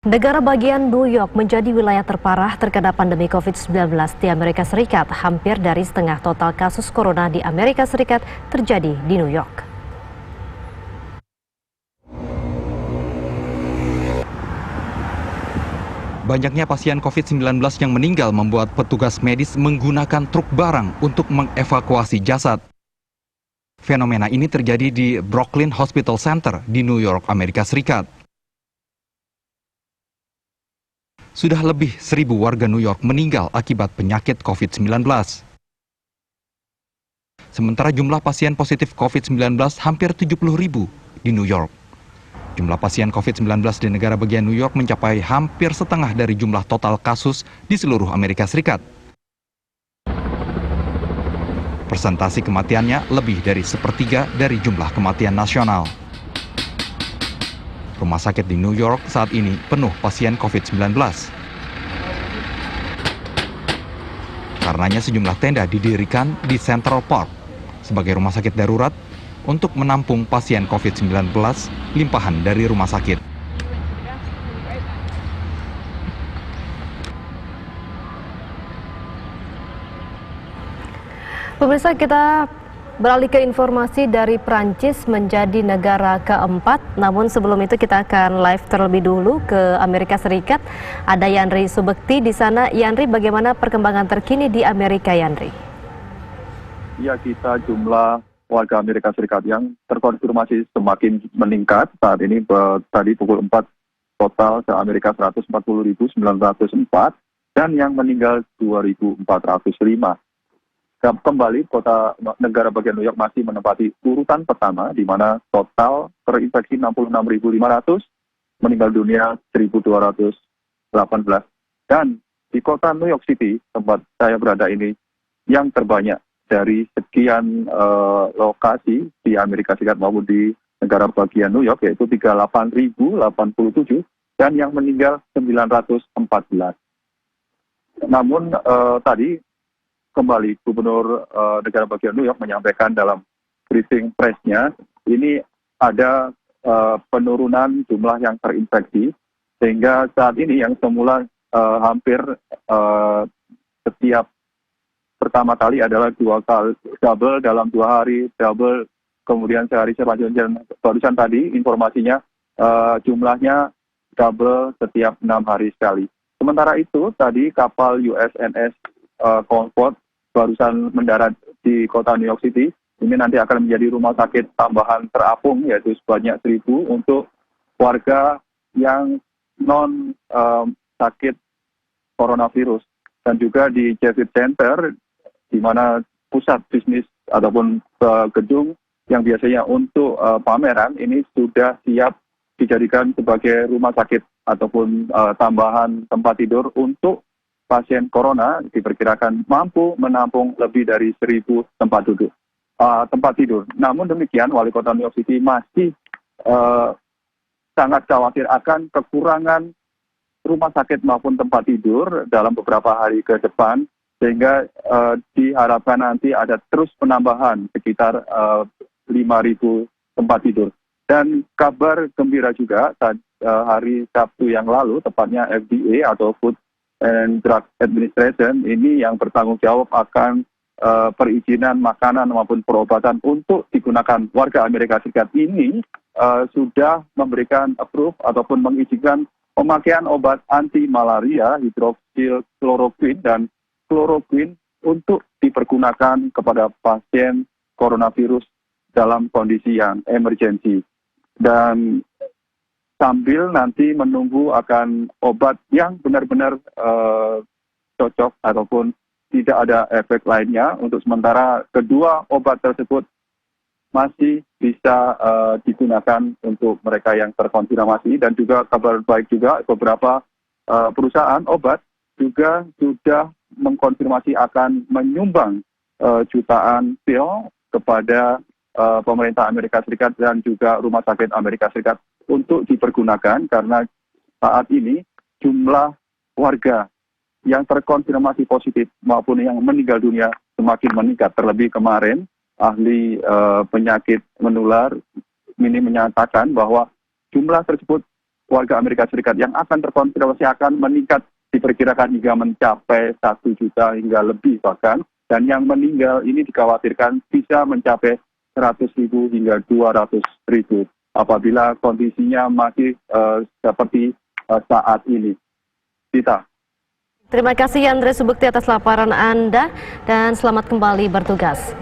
Negara bagian New York menjadi wilayah terparah terkena pandemi COVID-19 di Amerika Serikat. Hampir dari setengah total kasus corona di Amerika Serikat terjadi di New York. Banyaknya pasien COVID-19 yang meninggal membuat petugas medis menggunakan truk barang untuk mengevakuasi jasad. Fenomena ini terjadi di Brooklyn Hospital Center di New York, Amerika Serikat. Sudah lebih 1.000 warga New York meninggal akibat penyakit COVID-19. Sementara jumlah pasien positif COVID-19 hampir 70.000 di New York. Jumlah pasien COVID-19 di negara bagian New York mencapai hampir setengah dari jumlah total kasus di seluruh Amerika Serikat. Persentase kematiannya lebih dari sepertiga dari jumlah kematian nasional. Rumah sakit di New York saat ini penuh pasien COVID-19. Karenanya sejumlah tenda didirikan di Central Park sebagai rumah sakit darurat untuk menampung pasien COVID-19 limpahan dari rumah sakit. Pemirsa, kita beralih ke informasi dari Prancis menjadi negara keempat. Namun sebelum itu kita akan live terlebih dulu ke Amerika Serikat. Ada Yandri Subekti di sana. Yandri, bagaimana perkembangan terkini di Amerika, Yandri? Ya, kita jumlah warga Amerika Serikat yang terkonfirmasi semakin meningkat. Saat ini tadi pukul 4 total se Amerika 140.904 dan yang meninggal 2.405. Kembali kota negara bagian New York masih menempati urutan pertama di mana total terinfeksi 66.500, meninggal dunia 1.218. Dan di kota New York City tempat saya berada ini yang terbanyak dari sekian lokasi di Amerika Serikat maupun di negara bagian New York, yaitu 38.087 dan yang meninggal 914. Namun tadi kembali Gubernur negara bagian New York menyampaikan dalam briefing press-nya, ini ada penurunan jumlah yang terinfeksi, sehingga saat ini yang semula hampir setiap pertama kali adalah 2 kali double dalam 2 hari, double kemudian sehari selanjutnya. Barusan tadi informasinya jumlahnya double setiap 6 hari sekali. Sementara itu tadi kapal USNS Concord barusan mendarat di kota New York City. Ini nanti akan menjadi rumah sakit tambahan terapung, yaitu sebanyak 1.000 untuk warga yang non sakit coronavirus. Dan juga di Javits Center, di mana pusat bisnis ataupun gedung yang biasanya untuk pameran ini sudah siap dijadikan sebagai rumah sakit ataupun tambahan tempat tidur untuk pasien corona. Diperkirakan mampu menampung lebih dari 1.000 tempat tidur. Namun demikian, Wali Kota New York City masih sangat khawatir akan kekurangan rumah sakit maupun tempat tidur dalam beberapa hari ke depan, sehingga diharapkan nanti ada terus penambahan sekitar 5.000 tempat tidur. Dan kabar gembira juga, hari Sabtu yang lalu, tepatnya FDA atau Food and Drug Administration ini yang bertanggung jawab akan perizinan makanan maupun perobatan untuk digunakan warga Amerika Serikat ini sudah memberikan approve ataupun mengizinkan pemakaian obat anti malaria hidroksilkloroquine dan kloroquine untuk dipergunakan kepada pasien coronavirus dalam kondisi yang emergensi. Dan sambil nanti menunggu akan obat yang benar-benar cocok ataupun tidak ada efek lainnya. Untuk sementara kedua obat tersebut masih bisa digunakan untuk mereka yang terkonfirmasi. Dan juga kabar baik juga, beberapa perusahaan obat juga sudah mengkonfirmasi akan menyumbang jutaan pil kepada pemerintah Amerika Serikat dan juga rumah sakit Amerika Serikat untuk dipergunakan, karena saat ini jumlah warga yang terkonfirmasi positif maupun yang meninggal dunia semakin meningkat. Terlebih kemarin ahli penyakit menular ini menyatakan bahwa jumlah tersebut warga Amerika Serikat yang akan terkonfirmasi akan meningkat, diperkirakan hingga mencapai 1 juta hingga lebih bahkan, dan yang meninggal ini dikhawatirkan bisa mencapai 100.000 hingga 200.000 apabila kondisinya masih seperti saat ini. Dita. Terima kasih Andre Subekti atas laporan Anda dan selamat kembali bertugas.